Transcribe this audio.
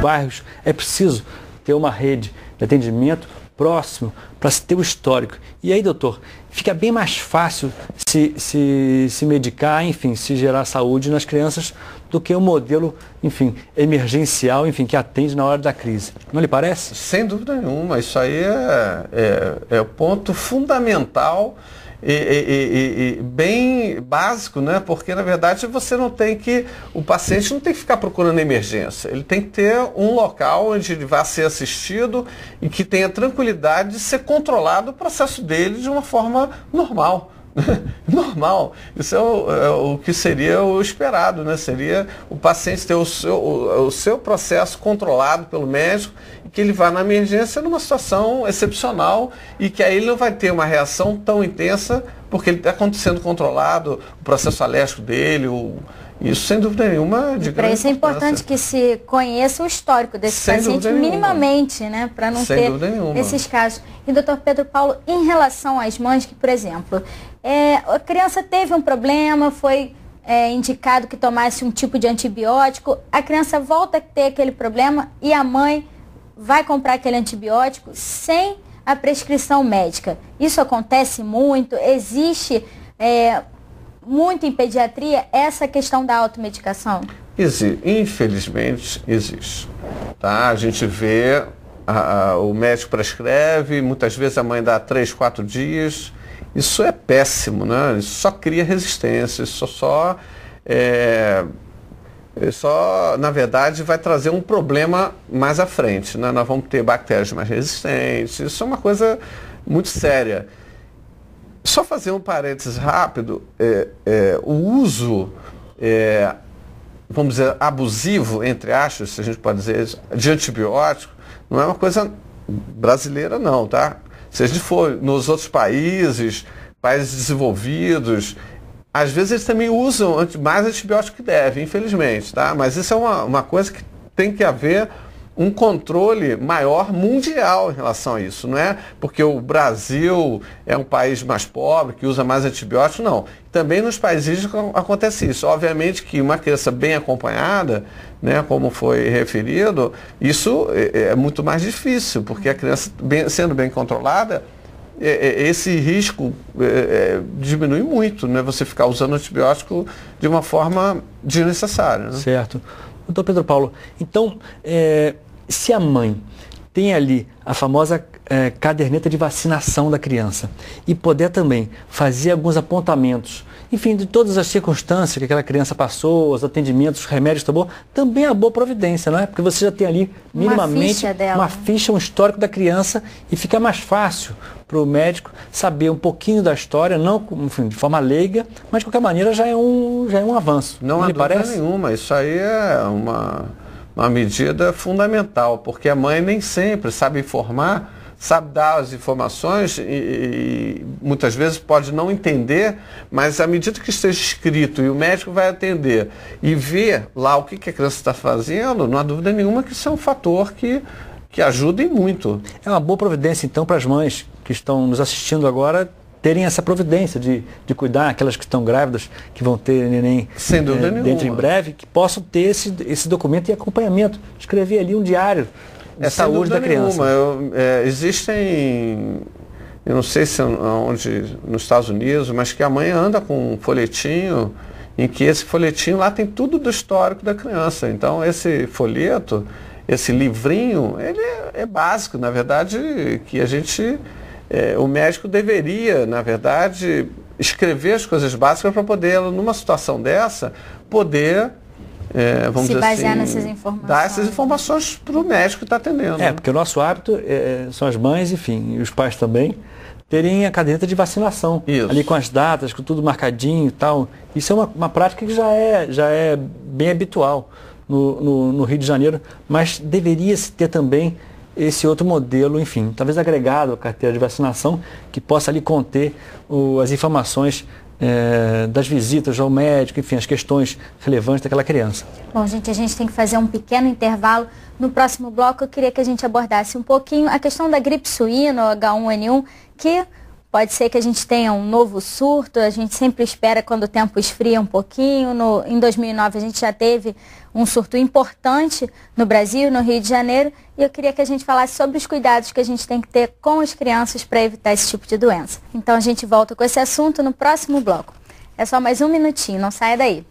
bairros é preciso ter uma rede de atendimento próximo para se ter o histórico. E aí, doutor, fica bem mais fácil se medicar, enfim, se gerar saúde nas crianças do que um modelo, enfim, emergencial, enfim, que atende na hora da crise. Não lhe parece? Sem dúvida nenhuma. Isso aí é o ponto fundamental e bem básico, né? Porque, na verdade, o paciente não tem que ficar procurando emergência. Ele tem que ter um local onde ele vai ser assistido e que tenha tranquilidade de ser controlado o processo dele de uma forma normal. Normal. Isso é o que seria o esperado, né? Seria o paciente ter o seu processo controlado pelo médico e que ele vá na emergência numa situação excepcional e que aí ele não vai ter uma reação tão intensa porque ele está sendo controlado, o processo alérgico dele, isso sem dúvida nenhuma de grande importância. Para isso é importante que se conheça o histórico desse paciente minimamente, né? Para não ter esses casos. E, doutor Pedro Paulo, em relação às mães que, por exemplo, a criança teve um problema, foi indicado que tomasse um tipo de antibiótico, a criança volta a ter aquele problema e a mãe vai comprar aquele antibiótico sem a prescrição médica. Isso acontece muito, existe muito em pediatria essa questão da automedicação? Infelizmente existe. Tá? A gente vê, o médico prescreve, muitas vezes a mãe dá 3, 4 dias. Isso é péssimo, né? Isso só cria resistência, isso só, na verdade, vai trazer um problema mais à frente, né? Nós vamos ter bactérias mais resistentes, isso é uma coisa muito séria. Só fazer um parênteses rápido, o uso, vamos dizer, abusivo, entre aspas, se a gente pode dizer isso, de antibiótico, não é uma coisa brasileira não, tá? Se a gente for nos outros países desenvolvidos, às vezes eles também usam mais antibiótico que devem, infelizmente, tá? Mas isso é uma coisa que tem que haver um controle maior mundial em relação a isso. Não é porque o Brasil é um país mais pobre, que usa mais antibiótico, não. Também nos países acontece isso. Obviamente que uma criança bem acompanhada, né, como foi referido, isso é muito mais difícil, porque a criança sendo bem controlada, esse risco diminui muito, né, você ficar usando antibiótico de uma forma desnecessária. Né? Certo. Doutor Pedro Paulo, então, se a mãe tem ali a famosa caderneta de vacinação da criança e puder também fazer alguns apontamentos, enfim, de todas as circunstâncias que aquela criança passou, os atendimentos, os remédios tomou, também é uma boa providência, não é? Porque você já tem ali minimamente uma ficha, um histórico da criança e fica mais fácil para o médico saber um pouquinho da história, não, enfim, de forma leiga, mas de qualquer maneira já é um avanço. Não há dúvida nenhuma, isso aí é uma medida fundamental, porque a mãe nem sempre sabe informar, sabe dar as informações e muitas vezes pode não entender, mas à medida que esteja escrito e o médico vai atender e ver lá o que a criança está fazendo, não há dúvida nenhuma que isso é um fator que ajuda e muito. É uma boa providência então para as mães que estão nos assistindo agora terem essa providência de cuidar, aquelas que estão grávidas, que vão ter neném sem dúvida dentro em breve, que possam ter esse documento e acompanhamento. Escrever ali um diário de saúde da criança. Existem, eu não sei se onde nos Estados Unidos, mas que a mãe anda com um folhetinho, em que esse folhetinho lá tem tudo do histórico da criança. Então esse folheto, esse livrinho, ele é básico, na verdade, que a gente... o médico deveria, na verdade, escrever as coisas básicas para poder, numa situação dessa, poder, vamos dizer assim, nessas informações. Dar essas informações para o médico que está atendendo. Porque o nosso hábito são as mães, enfim, e os pais também, terem a caderneta de vacinação. Isso. Ali com as datas, com tudo marcadinho e tal. Isso é uma prática que já é bem habitual no Rio de Janeiro, mas deveria-se ter também esse outro modelo, enfim, talvez agregado à carteira de vacinação, que possa ali conter as informações das visitas ao médico, enfim, as questões relevantes daquela criança. Bom, gente, a gente tem que fazer um pequeno intervalo. No próximo bloco, eu queria que a gente abordasse um pouquinho a questão da gripe suína, H1N1, que Pode ser que a gente tenha um novo surto, a gente sempre espera quando o tempo esfria um pouquinho. Em 2009 a gente já teve um surto importante no Brasil, no Rio de Janeiro, e eu queria que a gente falasse sobre os cuidados que a gente tem que ter com as crianças para evitar esse tipo de doença. Então a gente volta com esse assunto no próximo bloco. É só mais um minutinho, não saia daí.